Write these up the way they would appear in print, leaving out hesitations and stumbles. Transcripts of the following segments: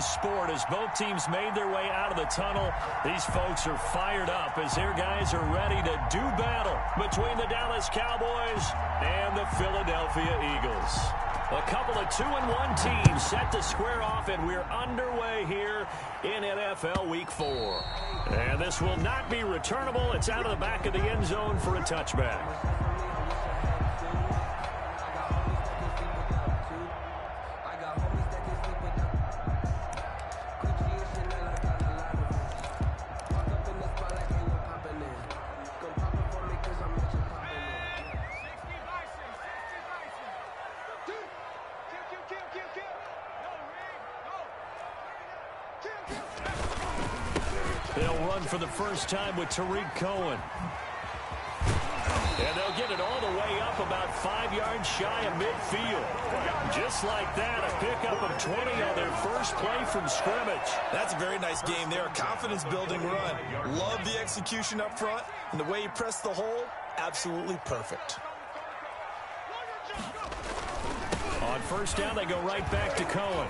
sport as both teams made their way out of the tunnel. These folks are fired up as their guys are ready to do battle between the Dallas Cowboys and the Philadelphia Eagles. A couple of 2-1 teams set to square off, and we're underway here in NFL Week 4. And this will not be returnable. It's out of the back of the end zone for a touchback. They'll run for the first time with Tariq Cohen. And they'll get it all the way up about 5 yards shy of midfield. Just like that, a pickup of 20 on their first play from scrimmage. That's a very nice game there. A confidence-building run. Love the execution up front. And the way he pressed the hole, absolutely perfect. On first down, they go right back to Cohen.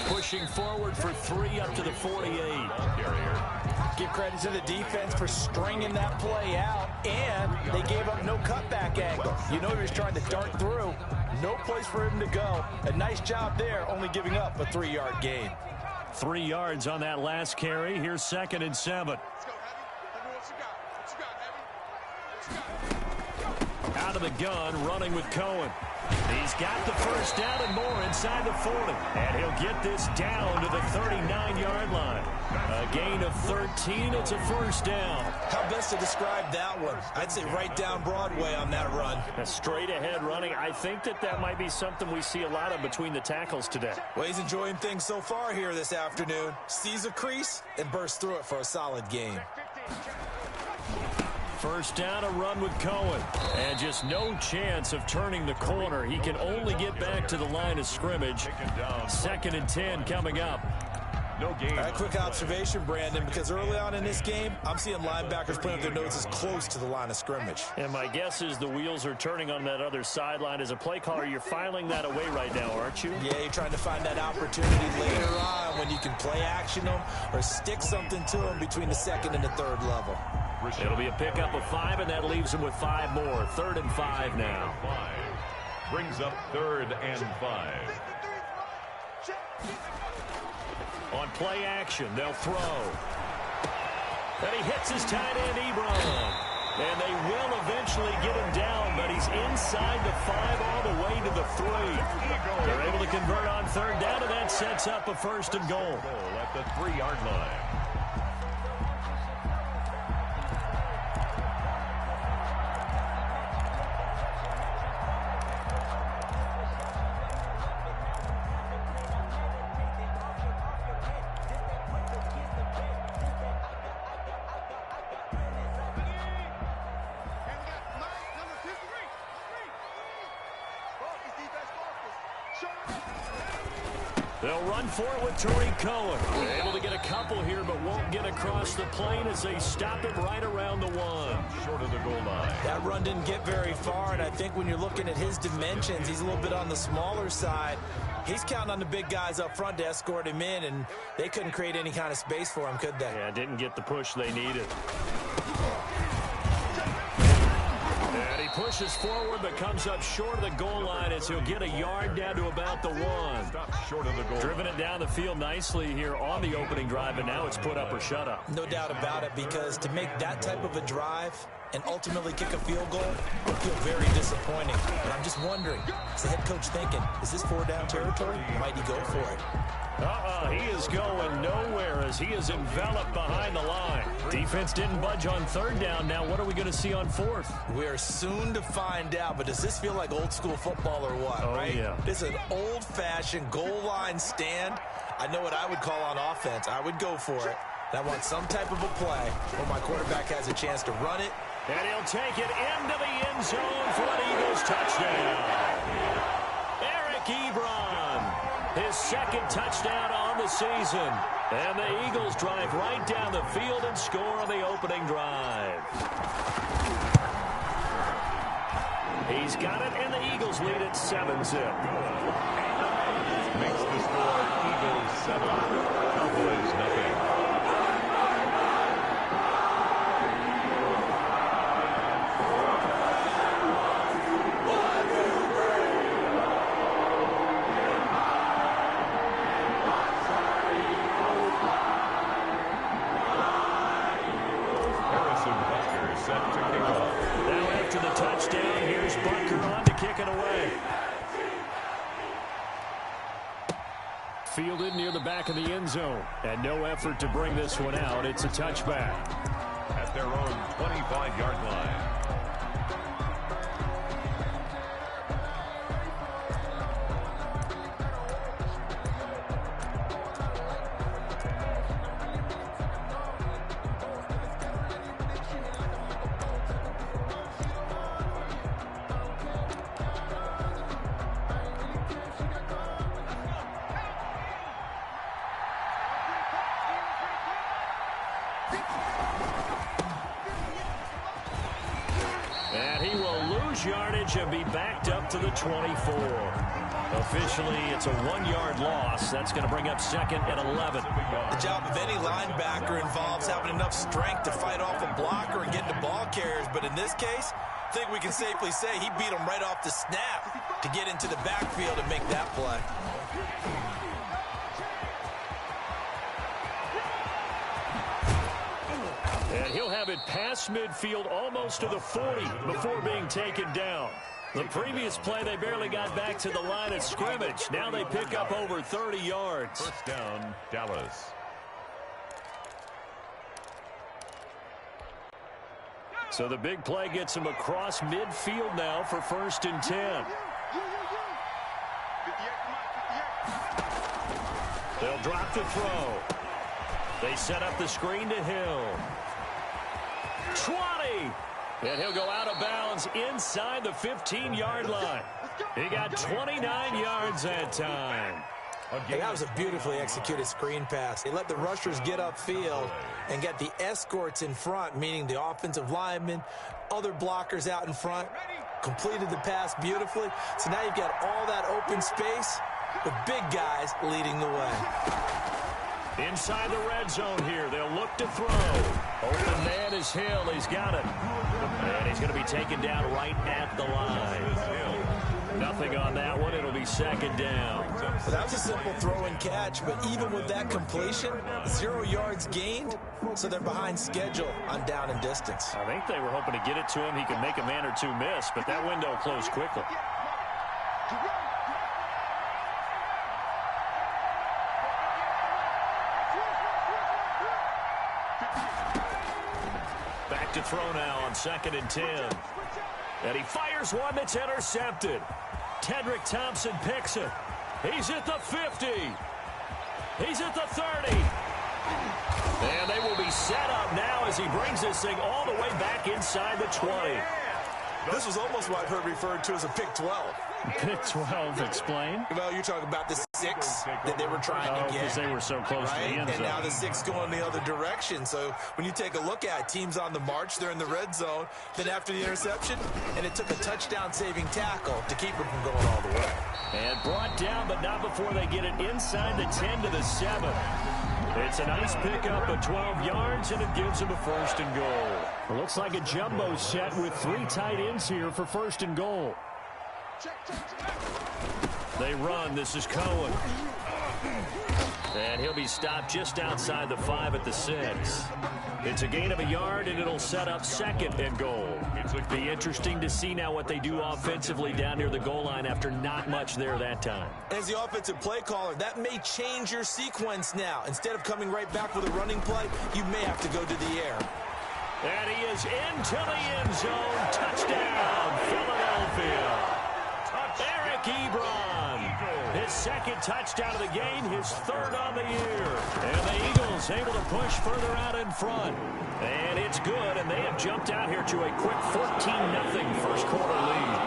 Pushing forward for 3 up to the 48. Give credit to the defense for stringing that play out, and they gave up no cutback angle. You know he was trying to dart through. No place for him to go. A nice job there, only giving up a 3-yard gain. 3 yards on that last carry. Here's 2nd and 7. Out of the gun, running with Cohen. He's got the first down and more inside the 40. And he'll get this down to the 39-yard line. A gain of 13. It's a first down. How best to describe that one? I'd say right down Broadway on that run. A straight ahead running. I think that might be something we see a lot of between the tackles today. Well, he's enjoying things so far here this afternoon. Sees a crease and bursts through it for a solid gain. First down, a run with Cohen. And just no chance of turning the corner. He can only get back to the line of scrimmage. 2nd and 10 coming up. No gain. All right, quick observation, Brandon, because early on in this game, I'm seeing linebackers playing with their noses close to the line of scrimmage. And my guess is the wheels are turning on that other sideline. As a play caller, you're filing that away right now, aren't you? Yeah, you're trying to find that opportunity later on when you can play action them or stick something to them between the 2nd and the 3rd level. It'll be a pickup of 5, and that leaves them with 5 more. 3rd and 5 now. Brings up 3rd and 5. On play action, they'll throw. And he hits his tight end, Ebron. And they will eventually get him down, but he's inside the 5 all the way to the 3. They're able to convert on 3rd down, and that sets up a 1st and goal. At the 3-yard line. They'll run for it with Tariq Cohen. Able to get a couple here, but won't get across the plane as they stop it right around the 1. Short of the goal line. That run didn't get very far, and I think when you're looking at his dimensions, he's a little bit on the smaller side. He's counting on the big guys up front to escort him in, and they couldn't create any kind of space for him, could they? Yeah, didn't get the push they needed. And he pushes forward, but comes up short of the goal line as he'll get a yard down to about the 1. Short of the goal. Driven it down the field nicely here on the opening drive, and now it's put up or shut up. No doubt about it, because to make that type of a drive and ultimately kick a field goal would feel very disappointing. But I'm just wondering, is the head coach thinking, is this 4-down territory? Might he go for it? He is going nowhere as he is enveloped behind the line. Defense didn't budge on 3rd down. Now what are we going to see on 4th? We're soon to find out, but does this feel like old school football or what, right? Yeah. This is an old-fashioned goal line stand. I know what I would call on offense. I would go for it. And I want some type of a play where my quarterback has a chance to run it. And he'll take it into the end zone for an Eagles touchdown. Eric Ebron, his 2nd touchdown on the season. And the Eagles drive right down the field and score on the opening drive. He's got it, and the Eagles lead at 7-zip. Fielded near the back of the end zone. And no effort to bring this one out. It's a touchback. At their own 25-yard line. And he will lose yardage and be backed up to the 24. Officially, it's a 1-yard loss. That's going to bring up second and 11. The job of any linebacker involves having enough strength to fight off a blocker and get into ball carriers. But in this case, I think we can safely say he beat him right off the snap to get into the backfield and make that play. And he'll have it past midfield almost to the 40 before being taken down. The previous play, they barely got back to the line of scrimmage. Now they pick up over 30 yards. First down, Dallas. So the big play gets him across midfield now for 1st and 10. They'll drop the throw. They set up the screen to Hill. 20. And he'll go out of bounds inside the 15-yard line. He got 29 yards that time. Hey, that was a beautifully executed screen pass. They let the rushers get upfield and get the escorts in front, meaning the offensive linemen, other blockers out in front, completed the pass beautifully. So now you've got all that open space with big guys leading the way. Inside the red zone here. They'll look to throw. Open man is Hill. He's got it. And he's going to be taken down right at the line. Nothing on that one. It'll be second down. Well, that was a simple throw and catch, but even with that completion, 0 yards gained, so they're behind schedule on down and distance. I think they were hoping to get it to him. He could make a man or two miss, but that window closed quickly. Back to throw now on 2nd and 10. And he fires one that's intercepted. Tedrick Thompson picks it. He's at the 50. He's at the 30. And they will be set up now as he brings this thing all the way back inside the 20. This was almost what I've heard referred to as a pick 12. Pick 12, explain. Well, you're talking about the 6 that they were trying to get. Because they were so close to the end zone. And now the 6 going the other direction. So when you take a look at teams on the march, they're in the red zone. Then after the interception, and it took a touchdown-saving tackle to keep it from going all the way. And brought down, but not before they get it inside the 10 to the 7. It's a nice pickup of 12 yards, and it gives them a 1st and goal. It looks like a jumbo set with 3 tight ends here for 1st and goal. They run. This is Cohen. And he'll be stopped just outside the 5 at the 6. It's a gain of a yard, and it'll set up 2nd and goal. It'll be interesting to see now what they do offensively down near the goal line after not much there that time. As the offensive play caller, that may change your sequence now. Instead of coming right back with a running play, you may have to go to the air. And he is into the end zone. Touchdown, Philadelphia. Eric Ebron, his 2nd touchdown of the game, his 3rd on the year. And the Eagles able to push further out in front. And it's good, and they have jumped out here to a quick 14-0 first quarter lead.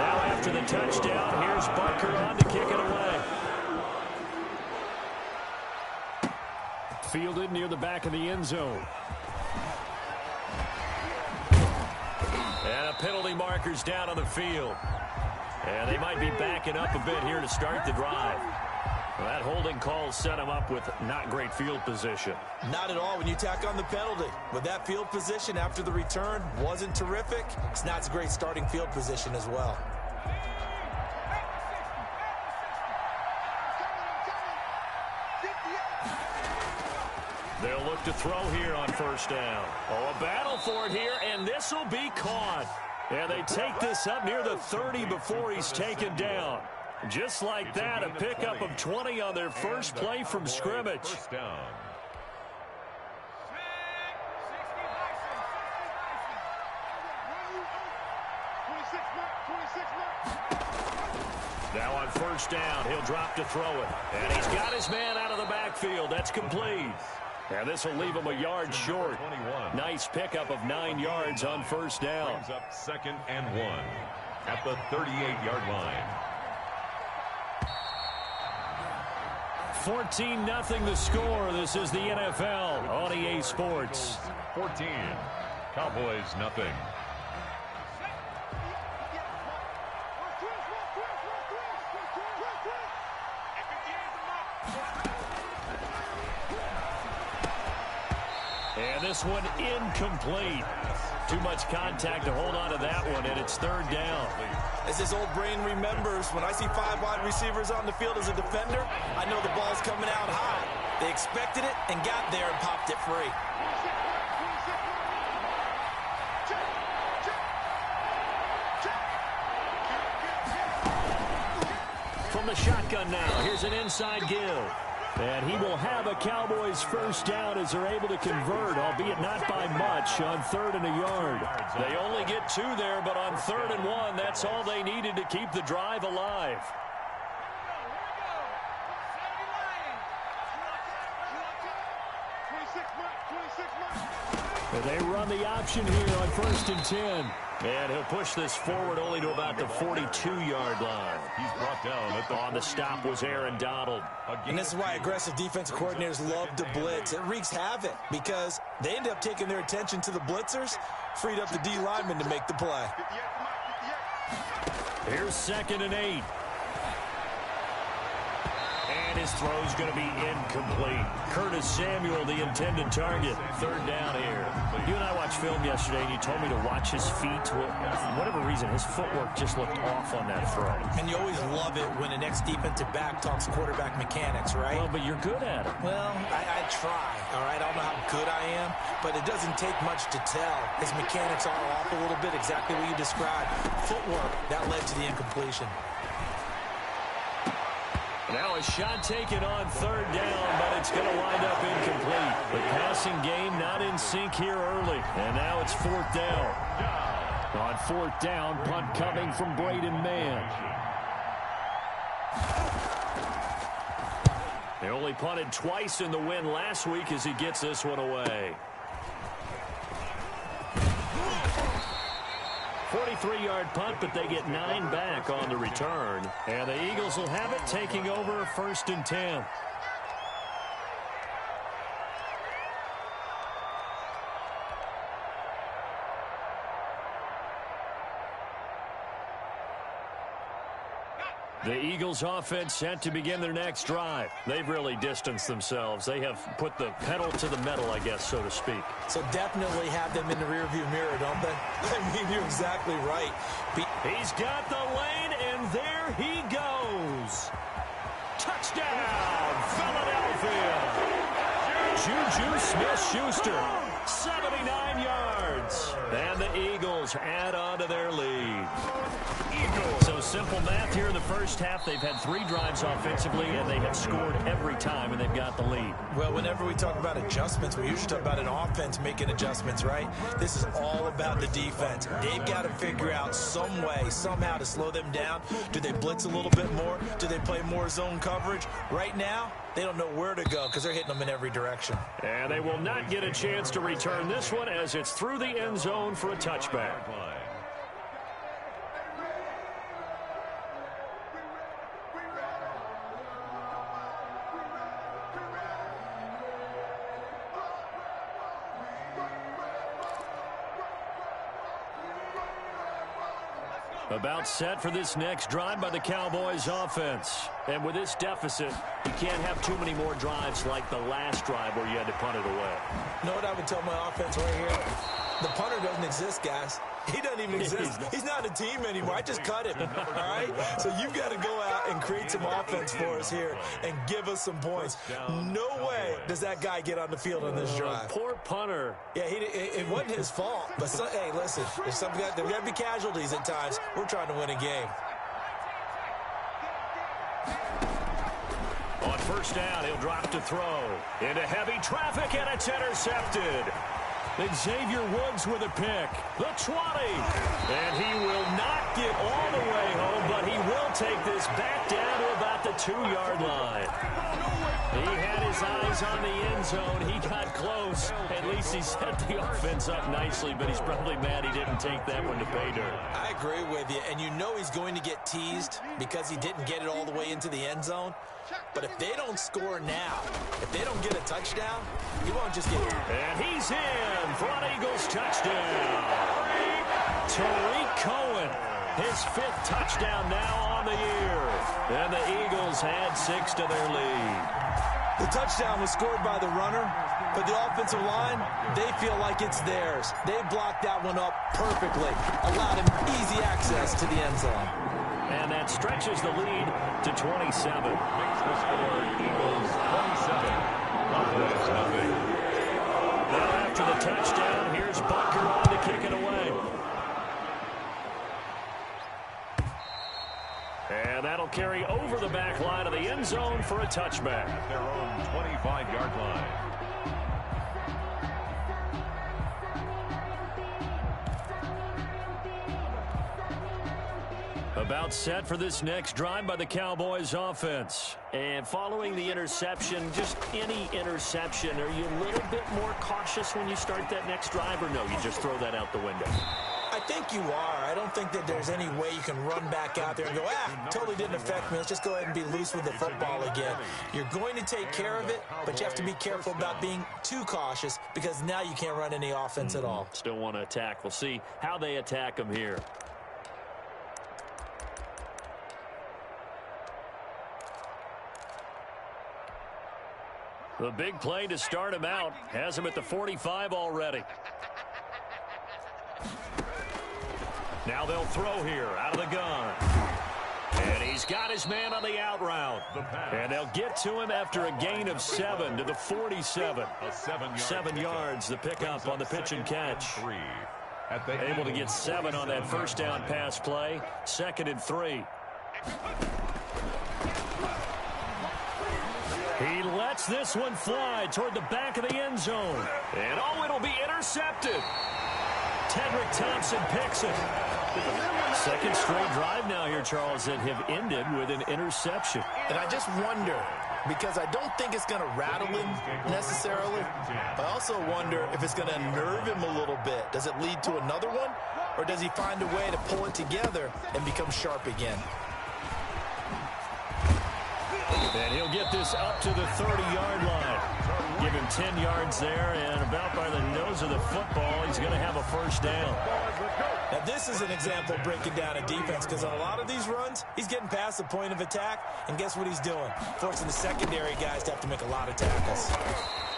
Now after the touchdown, here's Butker on to kick it away. Fielded near the back of the end zone. And a penalty marker's down on the field. And they might be backing up a bit here to start the drive. Well, that holding call set him up with not great field position. Not at all when you tack on the penalty. But that field position after the return wasn't terrific. It's not a great starting field position as well. They'll look to throw here on 1st down. Oh, a battle for it here, and this will be caught. And they take this up near the 30 before he's taken down. Just like that, a pickup of 20 on their first play from scrimmage. First down. Now on first down, he'll drop to throw it. And he's got his man out of the backfield. That's complete. And this will leave him a yard short. 21. Nice pickup of 9 yards on first down. Brings up 2nd and 1 at the 38-yard line. 14-0 the score. This is the NFL on EA Sports. 14. Cowboys nothing. And this one incomplete. Too much contact to hold on to that one, and it's 3rd down. As his old brain remembers, when I see 5 wide receivers on the field as a defender, I know the ball's coming out high. They expected it and got there and popped it free. From the shotgun now, here's an inside give. And he will have a Cowboys first down as they're able to convert, albeit not by much, on 3rd and a yard. They only get 2 there, but on 3rd and 1, that's all they needed to keep the drive alive. And they run the option here on 1st and 10. And he'll push this forward only to about the 42-yard line. He's brought down at the On the stop was Aaron Donald. And this is why aggressive defensive coordinators love to blitz. It wreaks havoc because they end up taking their attention to the blitzers, freed up the D lineman to make the play. Here's 2nd and 8. And his throw's going to be incomplete. Curtis Samuel, the intended target. 3rd down here. You and I watched film yesterday, and you told me to watch his feet. Well, for whatever reason, his footwork just looked off on that throw. And you always love it when an ex-defensive back talks quarterback mechanics, right? Well, but you're good at it. Well, I try, all right? I don't know how good I am, but it doesn't take much to tell. His mechanics are off a little bit, exactly what you described. Footwork, that led to the incompletion. Now a shot taken on 3rd down, but it's going to wind up incomplete. The passing game not in sync here early, and now it's 4th down. On 4th down, punt coming from Braden Mann. They only punted twice in the win last week as he gets this one away. 43-yard punt, but they get 9 back on the return. And the Eagles will have it, taking over 1st and 10. The Eagles offense set to begin their next drive. They've really distanced themselves. They have put the pedal to the metal, I guess, so to speak. So definitely have them in the rearview mirror, don't they? I mean, you're exactly right. He's got the lane, and there he goes. Touchdown, Philadelphia. Juju Smith-Schuster, 79 yards. And the Eagles add on to their lead. So simple math here in the first half. They've had 3 drives offensively, and they have scored every time, and they've got the lead. Well, whenever we talk about adjustments, we usually talk about an offense making adjustments, right? This is all about the defense. They've got to figure out some way, somehow to slow them down. Do they blitz a little bit more? Do they play more zone coverage? Right now, they don't know where to go because they're hitting them in every direction. And they will not get a chance to return this one as it's through the end zone for a touchback. About set for this next drive by the Cowboys offense. And with this deficit, you can't have too many more drives like the last drive where you had to punt it away. You know what I would tell my offense right here? The punter doesn't exist, guys. He doesn't even exist. He's not a team anymore. I just cut him, all right? So you've got to go out and create some offense for us here and give us some points. No way does that guy get on the field on this drive. Poor punter. Yeah, it wasn't his fault. But, hey, listen, there's got to be casualties at times. We're trying to win a game. On first down, he'll drop to throw. Into heavy traffic, and it's intercepted. Xavier Woods with a pick. The 20. And he will not get all the way home, but he will take this back down to about the 2-yard line. He had his eyes on the end zone. He got close. At least he set the offense up nicely, but he's probably mad he didn't take that one to pay dirt. I agree with you, and you know he's going to get teased because he didn't get it all the way into the end zone. But if they don't score now, if they don't get a touchdown, he won't just get it. And he's in for an Eagles touchdown. Tariq Cohen, his 5th touchdown now on the year. And the Eagles add 6 to their lead. The touchdown was scored by the runner, but the offensive line, they feel like it's theirs. They blocked that one up perfectly, allowed him easy access to the end zone. And that stretches the lead to 27. Makes the score Eagles 27. Cowboys nothing. Now after the touchdown, here's Bunker on to kick it away. And that'll carry over the back line of the end zone for a touchback. At their own 25-yard line. About set for this next drive by the Cowboys offense. And following the interception, just any interception, are you a little bit more cautious when you start that next drive, or no, you just throw that out the window? I think you are. I don't think that there's any way you can run back out there and go, totally didn't affect me. Let's just go ahead and be loose with the football again. You're going to take care of it, but you have to be careful about being too cautious because now you can't run any offense at all. Still want to attack. We'll see how they attack them here. The big play to start him out has him at the 45 already. Now they'll throw here out of the gun. And he's got his man on the out route. And they'll get to him after a gain of 7 to the 47. 7 yards, the pickup on the pitch and catch. Able to get 7 on that first down pass play. 2nd and 3. He lets this one fly toward the back of the end zone. And it'll be intercepted. Tedrick Thompson picks it. 2nd straight drive now here, Charles, that have ended with an interception. And I just wonder, because I don't think it's going to rattle him necessarily, but I also wonder if it's going to unnerve him a little bit. Does it lead to another one, or does he find a way to pull it together and become sharp again? And he'll get this up to the 30-yard line. Give him 10 yards there, and about by the nose of the football, he's going to have a first down. Now, this is an example of breaking down a defense because on a lot of these runs, he's getting past the point of attack, and guess what he's doing? Forcing the secondary guys to have to make a lot of tackles.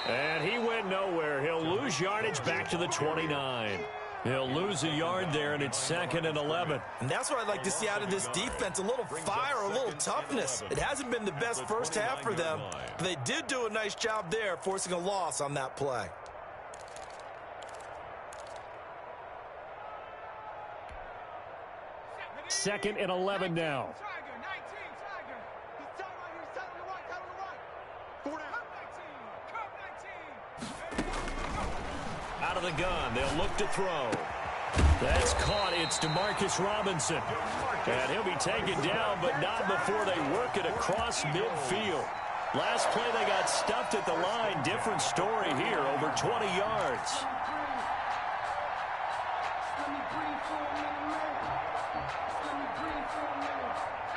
And he went nowhere. He'll lose yardage back to the 29. He'll lose a yard there, and it's 2nd and 11. And that's what I'd like to see out of this defense, a little fire, a little toughness. It hasn't been the best first half for them, but they did do a nice job there, forcing a loss on that play. Second and 11 now. Out of the gun, they'll look to throw. That's caught. It's DeMarcus Robinson. And he'll be taken down, but not before they work it across midfield. Last play, they got stuffed at the line. Different story here, over 20 yards.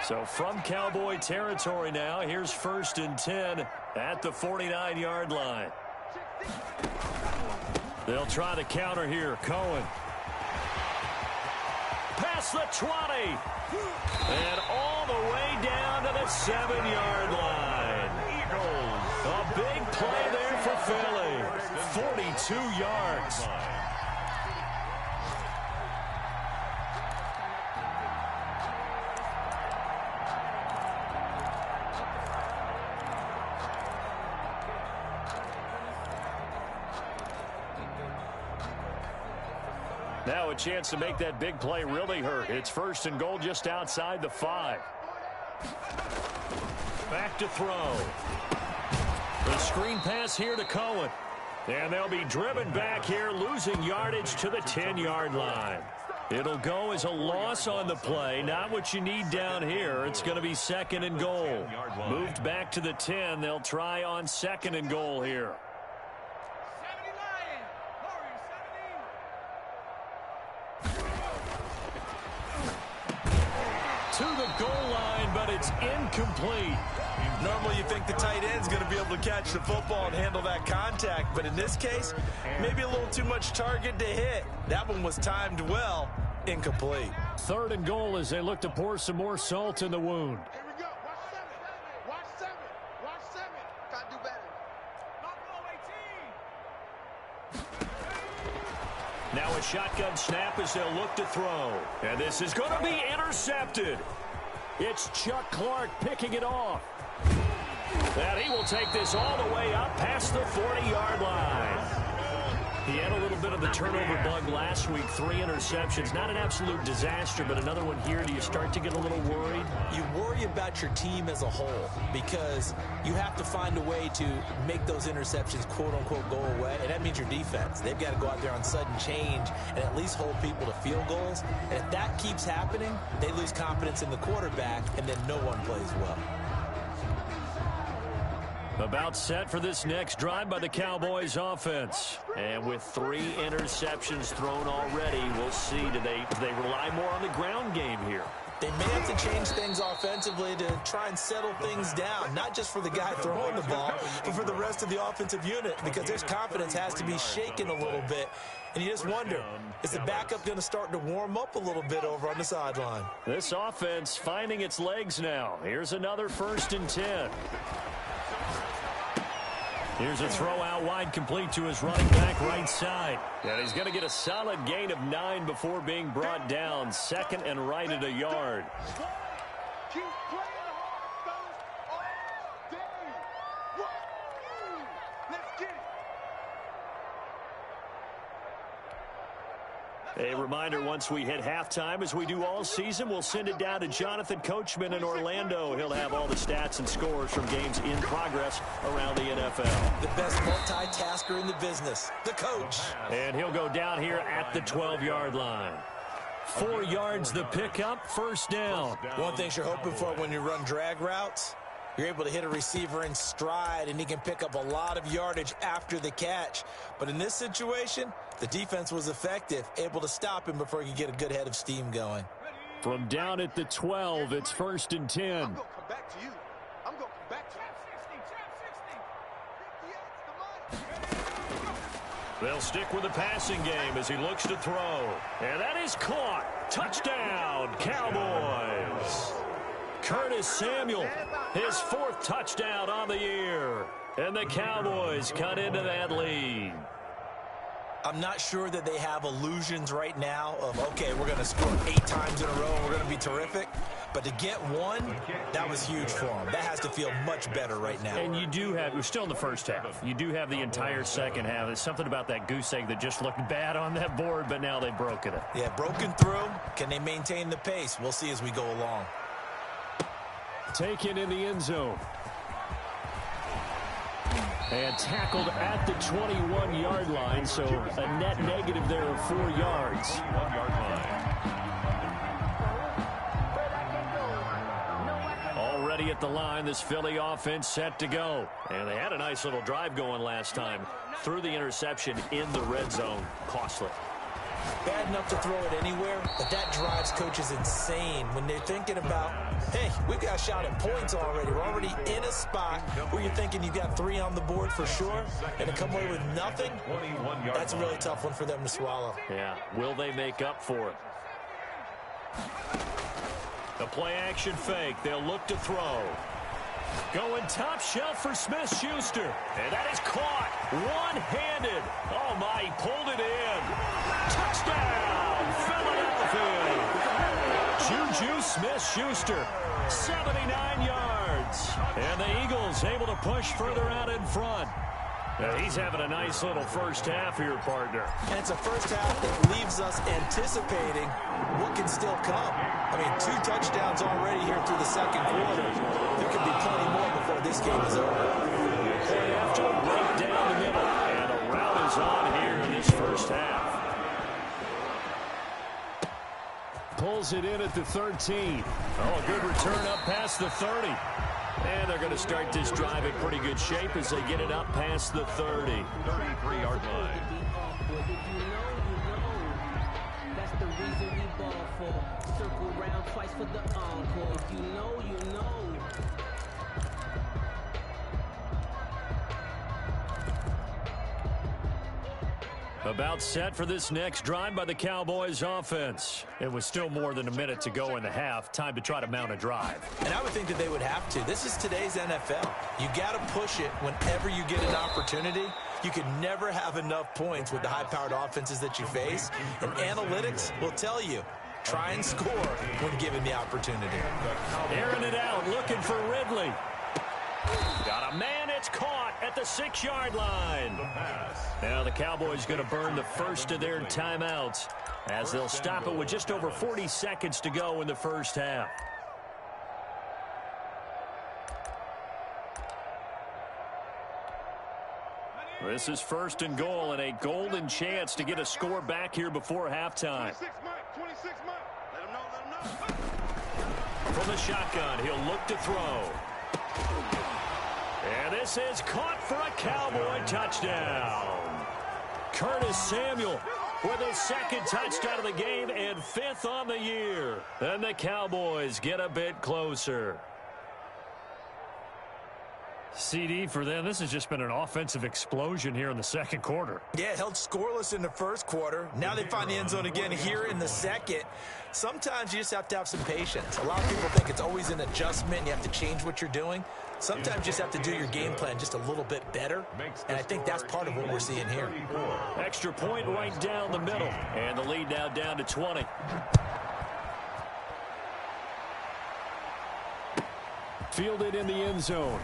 So from Cowboy territory now, here's 1st and 10 at the 49-yard line. They'll try the counter here. Cohen. Past the 20. And all the way down to the 7-yard line. Eagles. A big play there for Philly. 42 yards. Now a chance to make that big play really hurt. It's 1st and goal just outside the 5. Back to throw. The screen pass here to Cohen. And they'll be driven back here, losing yardage to the 10-yard line. It'll go as a loss on the play. Not what you need down here. It's going to be 2nd and goal. Moved back to the 10. They'll try on 2nd and goal here. To the goal line, but it's incomplete. Normally you think the tight end's going to be able to catch the football and handle that contact, but in this case, maybe a little too much target to hit. That one was timed well, incomplete. 3rd and goal as they look to pour some more salt in the wound. Here we go. Watch 7. Watch 7. Got to do better. Now a shotgun snap as they'll look to throw. And this is going to be intercepted. It's Chuck Clark picking it off. And he will take this all the way up past the 40-yard line. He had a little bit of the turnover bug last week, 3 interceptions. Not an absolute disaster, but another one here. Do you start to get a little worried? You worry about your team as a whole because you have to find a way to make those interceptions, quote-unquote, go away, and that means your defense. They've got to go out there on sudden change and at least hold people to field goals. And if that keeps happening, they lose confidence in the quarterback, and then no one plays well. About set for this next drive by the Cowboys offense. And with 3 interceptions thrown already, we'll see. Do they rely more on the ground game here? They may have to change things offensively to try and settle things down, not just for the guy throwing the ball, but for the rest of the offensive unit, because their confidence has to be shaken a little bit. And you just wonder, is the backup going to start to warm up a little bit over on the sideline? This offense finding its legs now. Here's another 1st and 10. Here's a throw out wide, complete to his running back right side. And he's going to get a solid gain of 9 before being brought down. 2nd and right at a yard. Keep playing hard, fellas, all day. Let's get it. A reminder, once we hit halftime, as we do all season, we'll send it down to Jonathan Coachman in Orlando. He'll have all the stats and scores from games in progress around the NFL. The best multitasker in the business, the coach. And he'll go down here at the 12-yard line. 4 yards the pickup, 1st down. One thing you're hoping for when you run drag routes, you're able to hit a receiver in stride, and he can pick up a lot of yardage after the catch. But in this situation, the defense was effective, able to stop him before he could get a good head of steam going. From down at the 12, it's 1st and 10. I'm going to come back to you. I'm going to come back to you. They'll stick with the passing game as he looks to throw. And that is caught. Touchdown, Cowboys. Curtis Samuel, his 4th touchdown on the year. And the Cowboys cut into that lead. I'm not sure that they have illusions right now of, okay, we're going to score 8 times in a row and we're going to be terrific. But to get 1, that was huge for them. That has to feel much better right now. And you do have, we're still in the first half. You do have the entire second half. There's something about that goose egg that just looked bad on that board, but now they've broken it. Yeah, broken through. Can they maintain the pace? We'll see as we go along. Taken in the end zone. And tackled at the 21-yard line, so a net negative there of 4 yards. 1-yard line. Already at the line, this Philly offense set to go. And they had a nice little drive going last time. Threw the interception in the red zone. Costly. Bad enough to throw it anywhere, but that drives coaches insane when they're thinking about, hey, we've got a shot at points already. We're already in a spot where you're thinking you've got 3 on the board for sure, and to come away with nothing, that's a really tough one for them to swallow. Yeah, will they make up for it? The play-action fake. They'll look to throw. Going top shelf for Smith-Schuster. And that is caught. One-handed. Oh, my, he pulled it in. Touchdown, Philadelphia. Juju Smith-Schuster, 79 yards. And the Eagles able to push further out in front. He's having a nice little first half here, partner. And it's a first half that leaves us anticipating what can still come. I mean, 2 touchdowns already here through the second quarter. There could be plenty more before this game is over. Point after, right down the middle. And a rout is on here in this first half. Pulls it in at the 13. Oh, a good return up past the 30. And they're going to start this drive in pretty good shape as they get it up past the 30. 33-yard line. That's the reason we ball for. Circle round twice for the encore. If you know, you know. About set for this next drive by the Cowboys offense. It was still more than a minute to go in the half. Time to try to mount a drive. And I would think that they would have to. This is today's NFL. You got to push it whenever you get an opportunity. You can never have enough points with the high-powered offenses that you face. And analytics will tell you, try and score when given the opportunity. Airing it out, looking for Ridley. Got a man, it's caught at the 6-yard line. Now the Cowboys going to burn the first of their timeouts as they'll stop it with just over 40 seconds to go in the first half. This is 1st and goal and a golden chance to get a score back here before halftime. 26 months. Let him know. From the shotgun, he'll look to throw. And this is caught for a Cowboy touchdown. Curtis Samuel with his 2nd touchdown of the game and 5th on the year. And the Cowboys get a bit closer. CD for them, this has just been an offensive explosion here in the second quarter. Yeah, held scoreless in the first quarter. Now they find the end zone again here in the second. Sometimes you just have to have some patience. A lot of people think it's always an adjustment. You have to change what you're doing. Sometimes you just have to do your game plan just a little bit better. And I think that's part of what we're seeing here. Extra point right down the middle. And the lead now down to 20. Fielded in the end zone.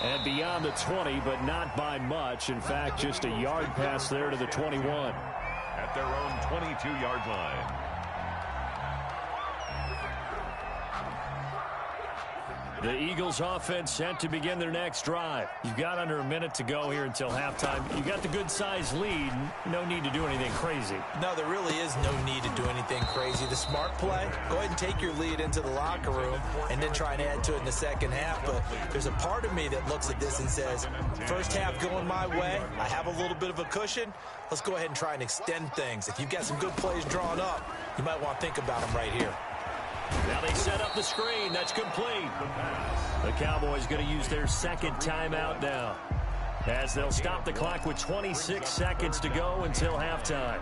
And beyond the 20, but not by much. In fact, just a yard pass there to the 21. At their own 22-yard line. The Eagles offense set to begin their next drive. You've got under a minute to go here until halftime. You got the good-sized lead. No need to do anything crazy. No, there really is no need to do anything crazy. The smart play, go ahead and take your lead into the locker room and then try and add to it in the second half. But there's a part of me that looks at this and says, first half going my way, I have a little bit of a cushion. Let's go ahead and try and extend things. If you've got some good plays drawn up, you might want to think about them right here. Now they set up the screen. That's complete. The Cowboys going to use their 2nd timeout now, as they'll stop the clock with 26 seconds to go until halftime.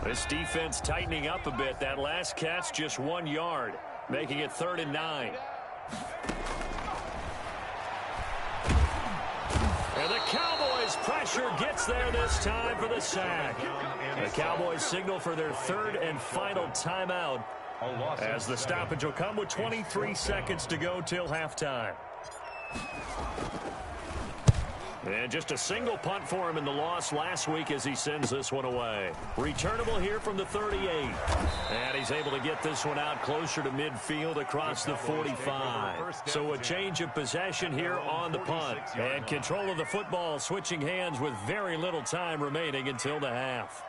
This defense tightening up a bit. That last catch just 1 yard, making it 3rd and 9. And the Cowboys pressure gets there this time for the sack. The Cowboys signal for their 3rd and final timeout as the stoppage will come with 23 seconds to go till halftime. And just a single punt for him in the loss last week as he sends this one away. Returnable here from the 38. And he's able to get this one out closer to midfield across the 45. So a change of possession here on the punt. And control of the football switching hands with very little time remaining until the half.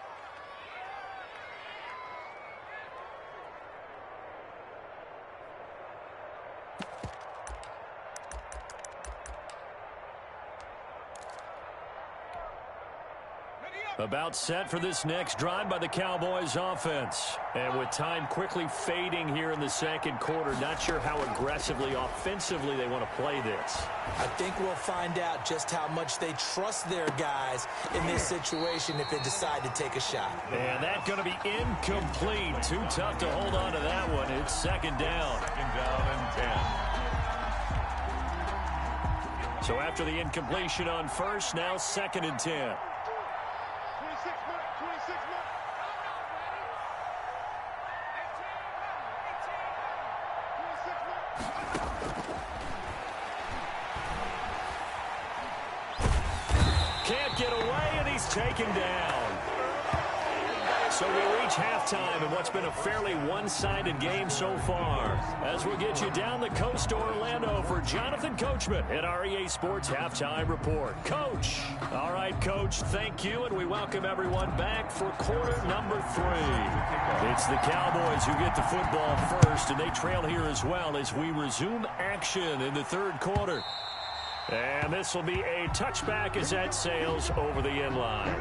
About set for this next drive by the Cowboys offense. And with time quickly fading here in the second quarter, not sure how aggressively, offensively they want to play this. I think we'll find out just how much they trust their guys in this situation if they decide to take a shot. And that's going to be incomplete. Too tough to hold on to that one. It's 2nd down. 2nd down and 10. So after the incompletion on first, now 2nd and 10. Can't get away, and he's taken down. So we reach halftime in what's been a fairly one-sided game so far. As we'll get you down the coast to Orlando for Jonathan Coachman at our EA Sports Halftime Report. Coach. All right, Coach, thank you, and we welcome everyone back for quarter number 3. It's the Cowboys who get the football first, and they trail here as well as we resume action in the third quarter. And this will be a touchback as that sails over the end line.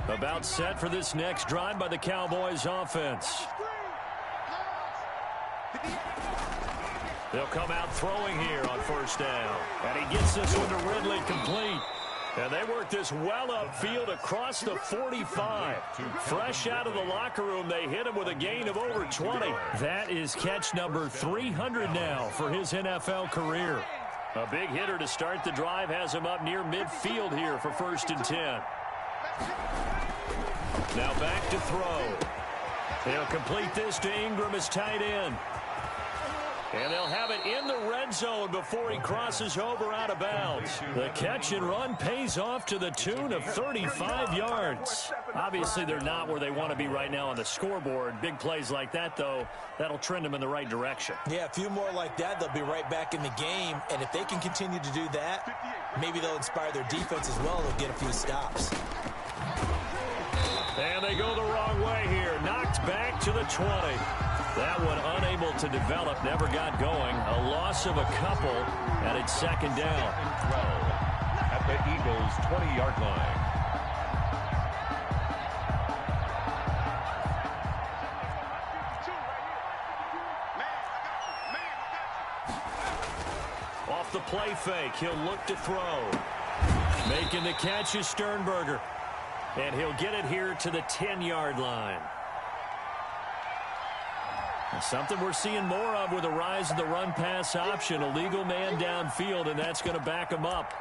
About set for this next drive by the Cowboys offense. They'll come out throwing here on first down. And he gets this one to Ridley complete. And they work this well upfield across the 45. Fresh out of the locker room, they hit him with a gain of over 20. That is catch number 300 now for his NFL career. A big hitter to start the drive has him up near midfield here for 1st and 10. Now back to throw. They'll complete this to Ingram as tight end. And they'll have it in the red zone before he crosses over out of bounds. The catch and run pays off to the tune of 35 yards. Obviously, they're not where they want to be right now on the scoreboard. Big plays like that, though, that'll trend them in the right direction. Yeah, a few more like that, they'll be right back in the game. And if they can continue to do that, maybe they'll inspire their defense as well. They'll get a few stops. And they go the wrong way here. Knocked back to the 20. That one unable to develop, never got going. A loss of a couple, and it's 2nd down. 12 at the Eagles' 20-yard line. Off the play fake, he'll look to throw. Making the catch is Sternberger. And he'll get it here to the 10-yard line. Something we're seeing more of with the rise of the run-pass option. A legal man downfield, and that's going to back him up.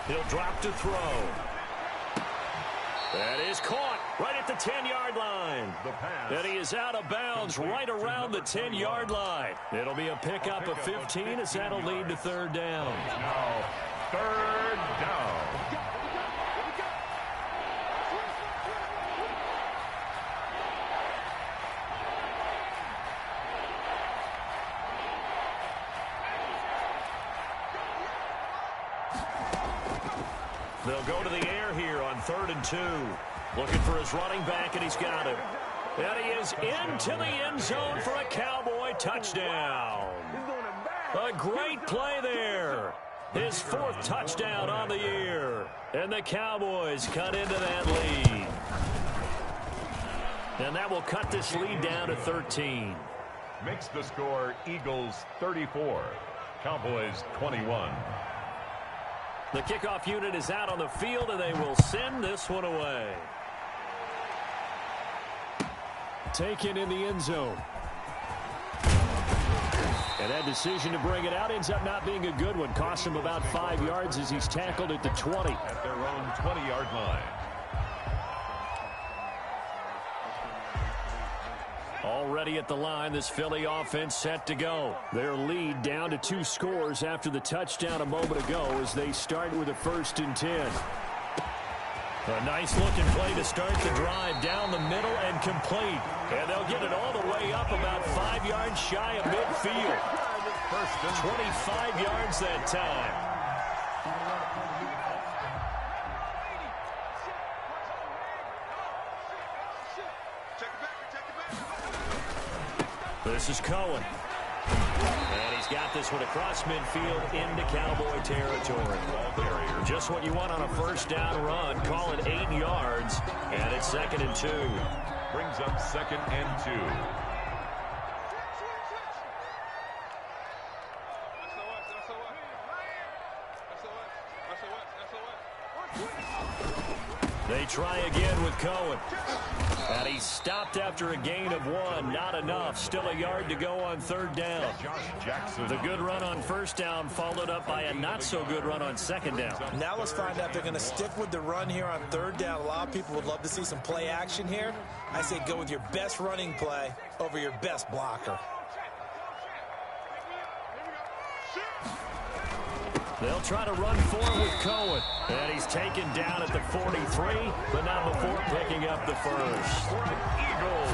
He'll drop to throw. That is caught right at the 10-yard line. And he is out of bounds right around the 10-yard line. It'll be a pickup of 15 as that'll lead to 3rd down. Now, 3rd down. They'll go to the air here on 3rd and 2. Looking for his running back, and he's got him. And he is into the end zone for a Cowboy touchdown. A great play there. His 4th touchdown on the year. And the Cowboys cut into that lead. And that will cut this lead down to 13. Makes the score Eagles 34, Cowboys 21. The kickoff unit is out on the field, and they will send this one away. Taken in the end zone. And that decision to bring it out ends up not being a good one. Costs him about 5 yards as he's tackled at the 20. At their own 20-yard line. Already at the line, this Philly offense set to go. Their lead down to 2 scores after the touchdown a moment ago as they start with a 1st and 10. A nice-looking play to start the drive down the middle and complete. And they'll get it all the way up about 5 yards shy of midfield. 25 yards that time. This is Cohen. And he's got this one across midfield into Cowboy territory. Just what you want on a 1st down run. Call it 8 yards. And it's 2nd and 2. Brings up 2nd and 2. They try again with Cohen. And he stopped after a gain of 1. Not enough. Still a yard to go on 3rd down. The good run on 1st down followed up by a not-so-good run on 2nd down. Now let's find out if they're going to stick with the run here on 3rd down. A lot of people would love to see some play action here. I say go with your best running play over your best blocker. They'll try to run forward with Cohen. And he's taken down at the 43, but not before picking up the first.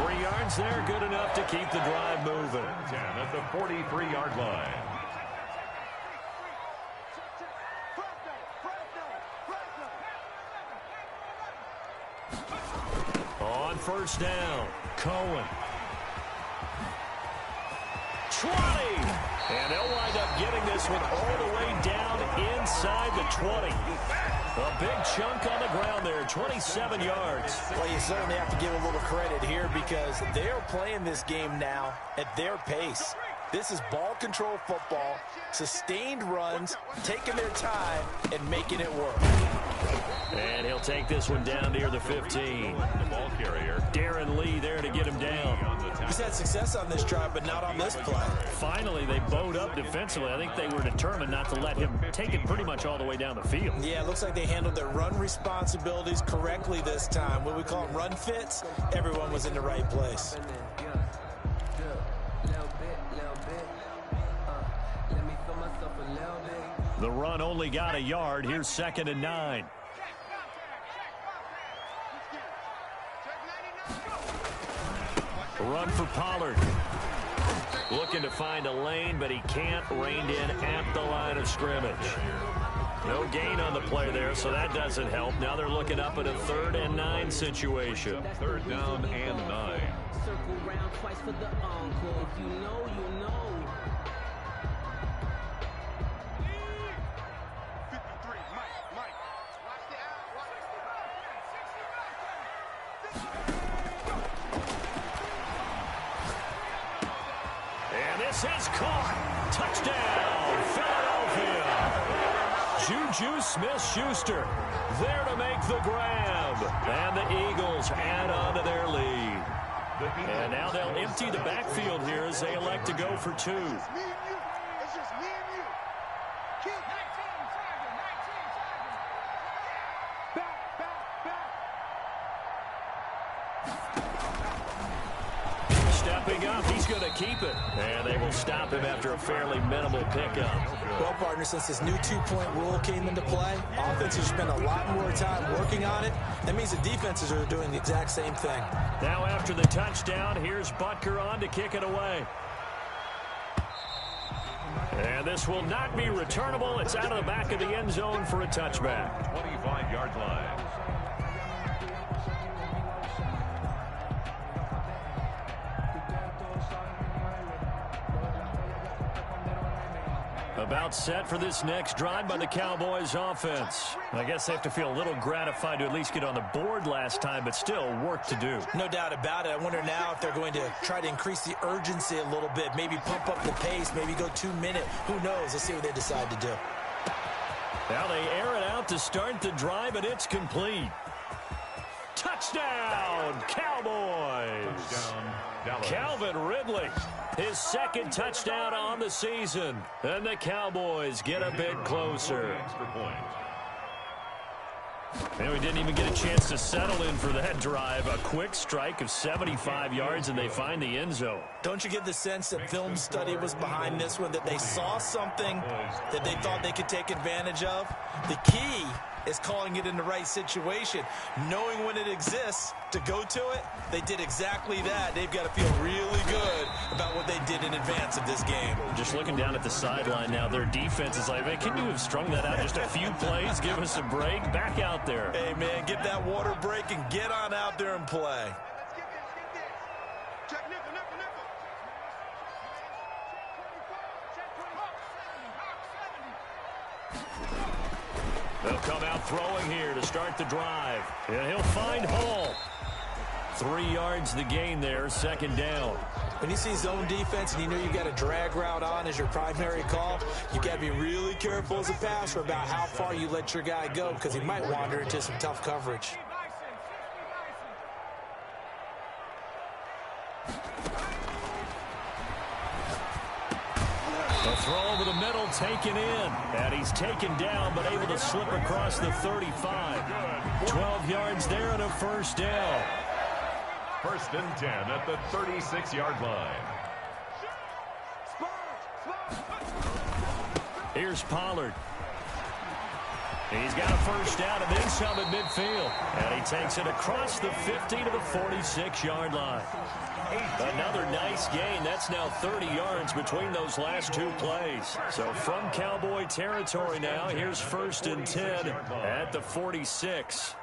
3 yards there, good enough to keep the drive moving. 10 at the 43-yard line. On 1st down, Cohen. 20! And they'll wind up getting this one all the way down inside the 20. A big chunk on the ground there, 27 yards. Well, you certainly have to give a little credit here because they're playing this game now at their pace. This is ball control football, sustained runs, taking their time, and making it work. And he'll take this one down near the 15. The ball carrier. Darren Lee there to get him down. He's had success on this drive, but not on this play. Finally, they bowed up defensively. I think they were determined not to let him take it pretty much all the way down the field. Yeah, it looks like they handled their run responsibilities correctly this time. What we call them run fits, everyone was in the right place. The run only got a yard. Here's 2nd and 9. Run for Pollard. Looking to find a lane, but he can't. Reined in at the line of scrimmage. No gain on the play there, so that doesn't help. Now they're looking up at a 3rd and 9 situation. 3rd down and 9. Circle round twice for the encore. If you know, you know. 53, Mike. Watch the out. Watch And this is caught. Touchdown, Philadelphia. Juju Smith-Schuster there to make the grab. And the Eagles add on to their lead. And now they'll empty the backfield here as they elect to go for 2. me and you. It's just me and you. Keep 19 target. Back. Stepping up, he's going to keep it. And they will stop him after a fairly minimal pickup. Well, partner, since this new 2-point rule came into play, offenses spend a lot more time working on it. That means the defenses are doing the exact same thing. Now after the touchdown, here's Butker on to kick it away. And this will not be returnable. It's out of the back of the end zone for a touchback. 25-yard line. About set for this next drive by the Cowboys offense. I guess they have to feel a little gratified to at least get on the board last time, but still work to do. No doubt about it. I wonder now if they're going to try to increase the urgency a little bit, maybe pump up the pace, maybe go 2-minute. Who knows? Let's see what they decide to do. Now they air it out to start the drive, and it's complete. Touchdown, Cowboys! Touchdown, Dallas. Calvin Ridley, his 2nd touchdown on the season. And the Cowboys get a bit closer. Extra point. And we didn't even get a chance to settle in for that drive. A quick strike of 75 yards, and they find the end zone. Don't you get the sense that film study was behind this one, that they saw something that they thought they could take advantage of? The key is calling it in the right situation, knowing when it exists to go to it. They did exactly that. They've got to feel really good about what they did in advance of this game. Just looking down at the sideline now, their defense is like, man, can you have strung that out just a few plays? Give us a break. Back out there. Hey, man, get that water break and get on out there and play. Let's get this. Check nickel. They'll come out throwing here to start the drive. And he'll find Hall. 3 yards the gain there, 2nd down. When you see zone defense and you know you've got a drag route on as your primary call, you got to be really careful as a passer about how far you let your guy go because he might wander into some tough coverage. A throw over the middle, taken in. And he's taken down, but able to slip across the 35. 12 yards there and a first down. 1st and 10 at the 36-yard line. Here's Pollard. He's got a first down and then some at midfield. And he takes it across the 50 to the 46-yard line. Another nice gain. That's now 30 yards between those last two plays. So from Cowboy territory now, here's 1st and 10 at the 46.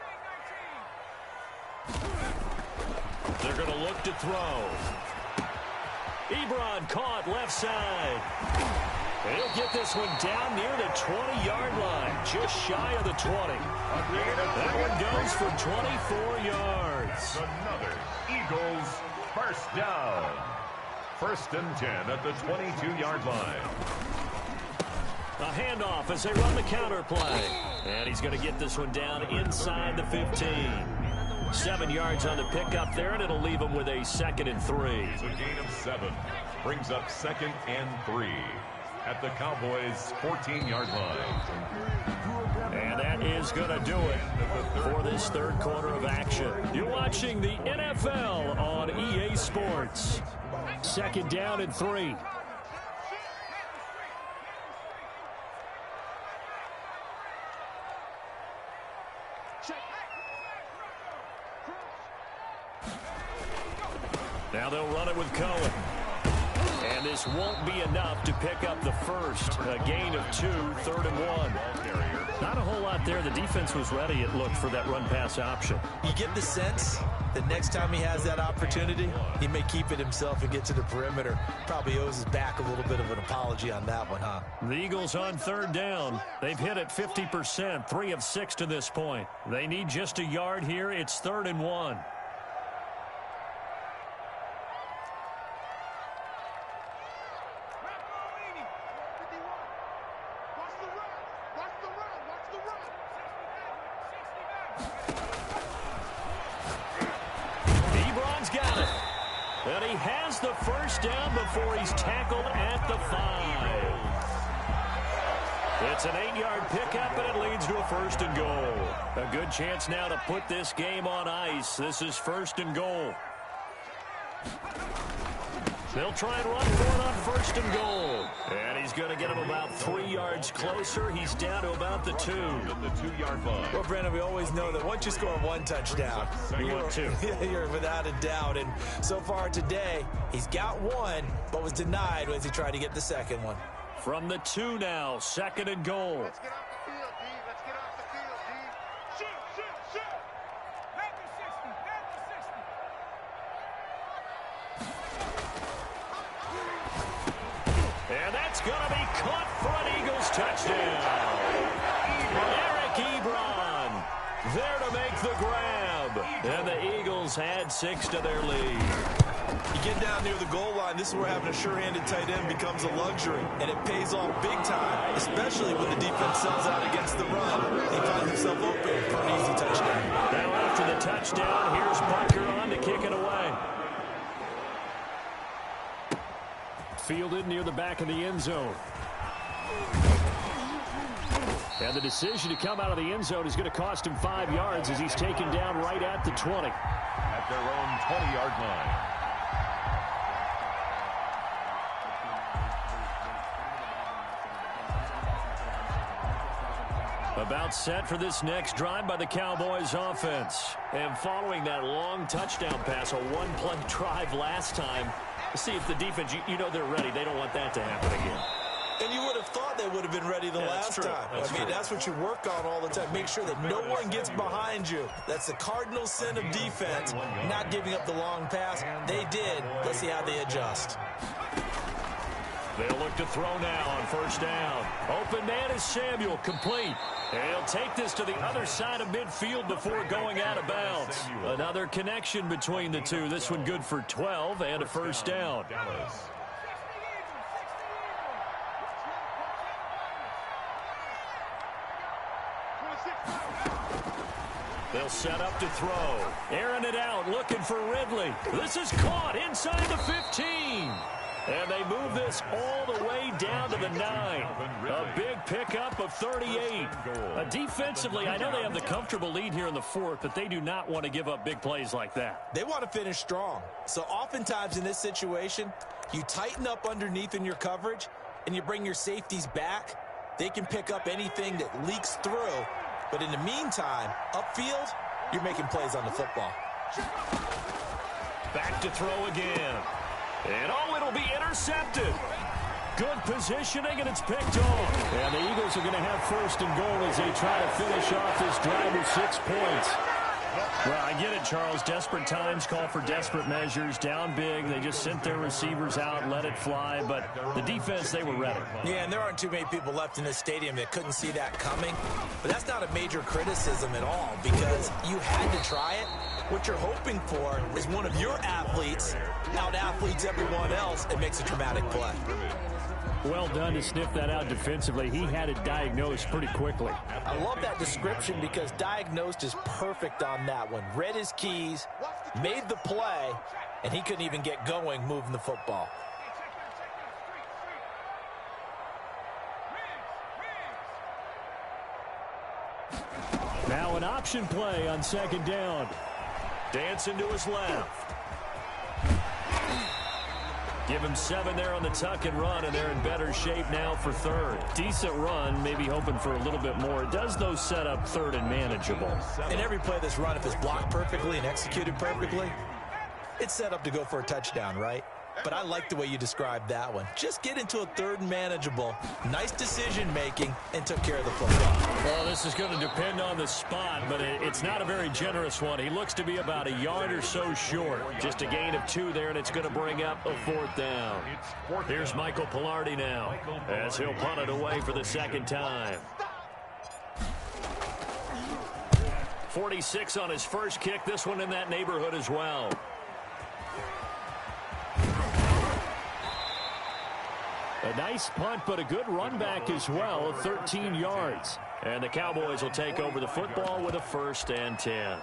They're going to look to throw. Ebron caught left side. He'll get this one down near the 20-yard line, just shy of the 20. That one goes for 24 yards. Another Eagles first down. 1st and 10 at the 22-yard line. A handoff as they run the counter play. And he's going to get this one down inside the 15. 7 yards on the pickup there, and it'll leave him with a 2nd and 3. It's a gain of 7. Brings up 2nd and 3 at the Cowboys' 14-yard line. And that is going to do it for this third quarter of action. You're watching the NFL on EA Sports. 2nd down and 3. Now they'll run it with Cohen. And this won't be enough to pick up the first. A gain of 2, 3rd and 1. Not a whole lot there. The defense was ready, it looked, for that run-pass option. You get the sense that next time he has that opportunity, he may keep it himself and get to the perimeter. Probably owes his back a little bit of an apology on that one, huh? The Eagles on 3rd down. They've hit it 50%, 3 of 6 to this point. They need just a yard here. It's 3rd and 1. And he has the first down before he's tackled at the 5. It's an 8-yard pickup, and it leads to a 1st and goal. A good chance now to put this game on ice. This is 1st and goal. They'll try and run for it on 1st and goal. And he's going to get him about 3 yards closer. He's down to about the 2. At the 2-yard line. Well, Brandon, we always know that once you score 1 touchdown, you're without a doubt. And so far today, he's got 1, but was denied as he tried to get the 2nd one. From the 2 now, 2nd and goal. Let's get off the field, D. Let's get off the field, D. Shoot, shoot, shoot. Back to 60, back to 60. And that's going to be caught for an Eagles touchdown. Eric Ebron there to make the grab. And the Eagles add 6 to their lead. You get down near the goal line, this is where having a sure-handed tight end becomes a luxury, and it pays off big time, especially when the defense sells out against the run. He finds himself open for an easy touchdown. Now after the touchdown, here's Parker on to kick it away. Fielded near the back of the end zone. And the decision to come out of the end zone is going to cost him 5 yards as he's taken down right at the 20. At their own 20-yard line. About set for this next drive by the Cowboys offense. And following that long touchdown pass, a one-play drive last time, see if the defense, you know they're ready. They don't want that to happen again. And you would have thought they would have been ready the last time. That's what you work on all the time. Make sure that no one gets behind you. That's the cardinal sin of defense, not giving up the long pass. They did. Let's see how they adjust. They'll look to throw now on 1st down. Open man is Samuel, complete. And he'll take this to the other side of midfield before going out of bounds. Another connection between the two. This one good for 12 and a 1st down. They'll set up to throw. Airing it out, looking for Ridley. This is caught inside the 15. And they move this all the way down to the 9. A big pickup of 38. Defensively, I know they have the comfortable lead here in the 4th, but they do not want to give up big plays like that. They want to finish strong. So oftentimes in this situation, you tighten up underneath in your coverage and you bring your safeties back. They can pick up anything that leaks through. But in the meantime, upfield, you're making plays on the football. Back to throw again. And, oh, it'll be intercepted. Good positioning, and it's picked off. And the Eagles are going to have 1st and goal as they try to finish off this drive with 6 points. Well, I get it, Charles. Desperate times call for desperate measures. Down big. They just sent their receivers out, let it fly. But the defense, they were ready. Yeah, and there aren't too many people left in this stadium that couldn't see that coming. But that's not a major criticism at all because you had to try it. What you're hoping for is one of your athletes out-athletes everyone else and makes a dramatic play. Well done to sniff that out defensively. He had it diagnosed pretty quickly. I love that description because diagnosed is perfect on that one. Read his keys, made the play, and he couldn't even get going moving the football. Now an option play on 2nd down. Dancing to his left. Give him 7 there on the tuck and run, and they're in better shape now for 3rd. Decent run, maybe hoping for a little bit more. It does, though, set up 3rd and manageable. And every play that's run, if it's blocked perfectly and executed perfectly, it's set up to go for a touchdown, right? But I like the way you described that one. Just get into a 3rd and manageable, nice decision-making, and took care of the football. Well, this is going to depend on the spot, but it's not a very generous one. He looks to be about a yard or so short. Just a gain of 2 there, and it's going to bring up a 4th down. Here's Michael Pilardi now, as he'll punt it away for the 2nd time. 46 on his first kick. This one in that neighborhood as well. A nice punt, but a good run back as well of 13 yards. And the Cowboys will take over the football with a 1st and 10.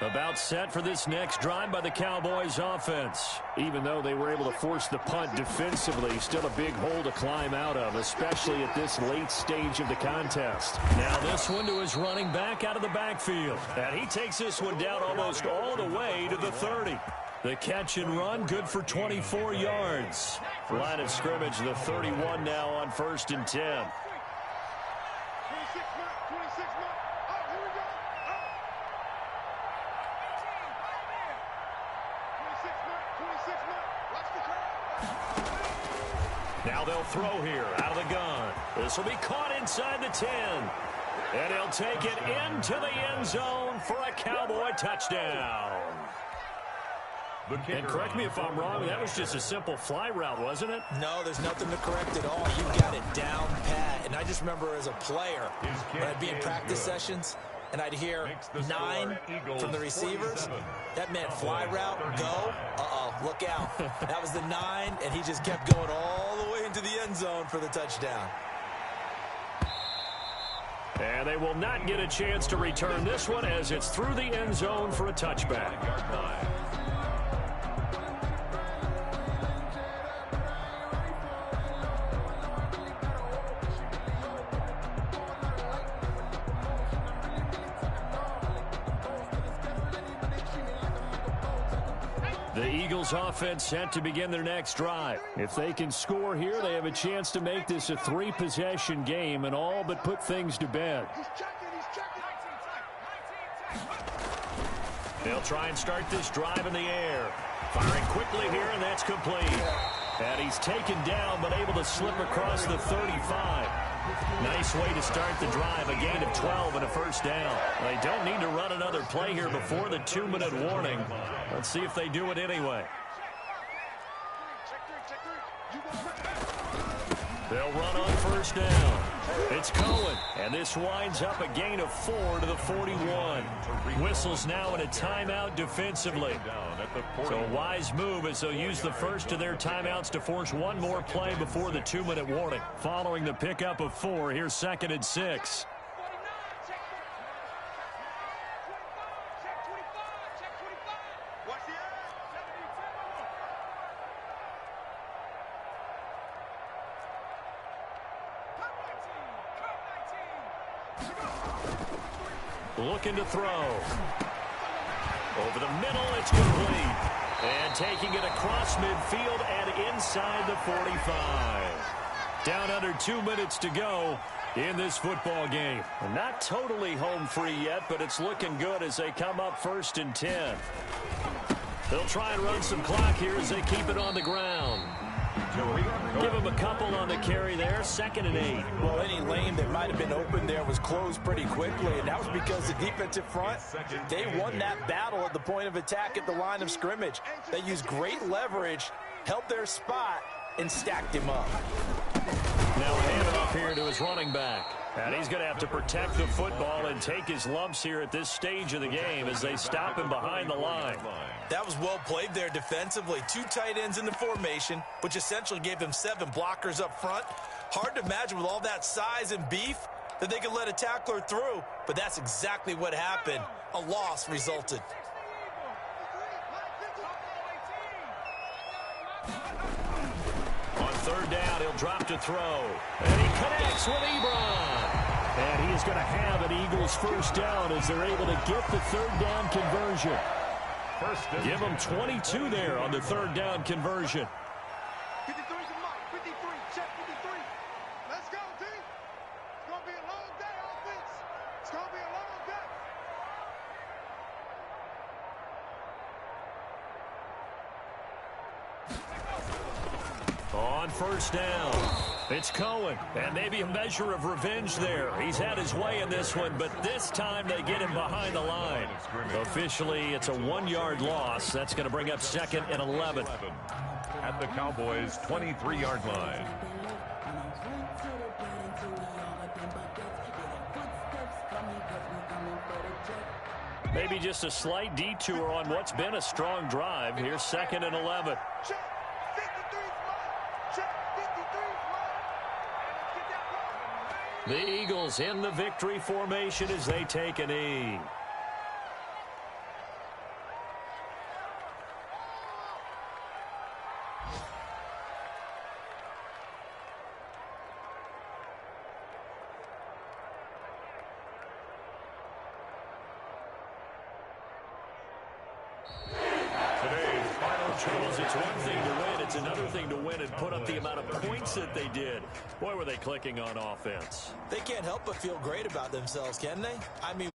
About set for this next drive by the Cowboys offense. Even though they were able to force the punt defensively, still a big hole to climb out of, especially at this late stage of the contest. Now this one to his running back out of the backfield. And he takes this one down almost all the way to the 30. The catch and run, good for 24 yards. Line of scrimmage, the 31 now on 1st and 10. Now they'll throw here out of the gun. This will be caught inside the 10. And he'll take it into the end zone for a Cowboy touchdown. And correct me if I'm wrong, that was just a simple fly route, wasn't it? No, there's nothing to correct at all. You got it down pat. And I just remember as a player, when I'd be in practice sessions, and I'd hear 9 from the receivers. That meant fly route, go. Uh-oh, look out. That was the 9, and he just kept going all the way into the end zone for the touchdown. And they will not get a chance to return this one as it's through the end zone for a touchback. The Eagles offense set to begin their next drive. If they can score here, they have a chance to make this a 3-possession game and all but put things to bed. They'll try and start this drive in the air. Firing quickly here, and that's complete. And he's taken down, but able to slip across the 35. Nice way to start the drive, a gain of 12 and a 1st down. They don't need to run another play here before the 2-minute warning. Let's see if they do it anyway. They'll run on 1st down. It's Cohen, and this winds up a gain of 4 to the 41. Whistles now in a timeout defensively. So a wise move as they'll use the first of their timeouts to force one more play before the 2-minute warning. Following the pickup of 4, here's 2nd and 6. Looking to throw. Over the middle, it's complete. And taking it across midfield and inside the 45. Down under 2 minutes to go in this football game. Not totally home free yet, but it's looking good as they come up 1st and 10. They'll try and run some clock here as they keep it on the ground. Give him a couple on the carry there. 2nd and 8. Well, any lane that might have been open there was closed pretty quickly, and that was because the defensive front, they won that battle at the point of attack at the line of scrimmage. They used great leverage, held their spot, and stacked him up. Now hand it off here to his running back. And he's going to have to protect the football and take his lumps here at this stage of the game as they stop him behind the line. That was well played there defensively. 2 tight ends in the formation, which essentially gave him 7 blockers up front. Hard to imagine with all that size and beef that they could let a tackler through, but that's exactly what happened. A loss resulted. On 3rd down, he'll drop to throw. And he connects with Ebron. And he is going to have an Eagles 1st down as they're able to get the 3rd down conversion. Give them 22 there on the 3rd down conversion. 53's a mark. 53. Check 53. Let's go, team. It's going to be a long day, offense. It's going to be a long day. On 1st down, it's Cohen, and maybe a measure of revenge there. He's had his way in this one, but this time they get him behind the line. Officially, it's a 1-yard loss. That's going to bring up 2nd and 11. At the Cowboys' 23-yard line. Maybe just a slight detour on what's been a strong drive. Here's 2nd and 11. Check. 53's mark. Check. 53's mark. Get that ball. The Eagles in the victory formation as they take a knee. It's one thing to win. It's another thing to win and put up the amount of points that they did. Boy, were they clicking on offense. They can't help but feel great about themselves, can they? I mean,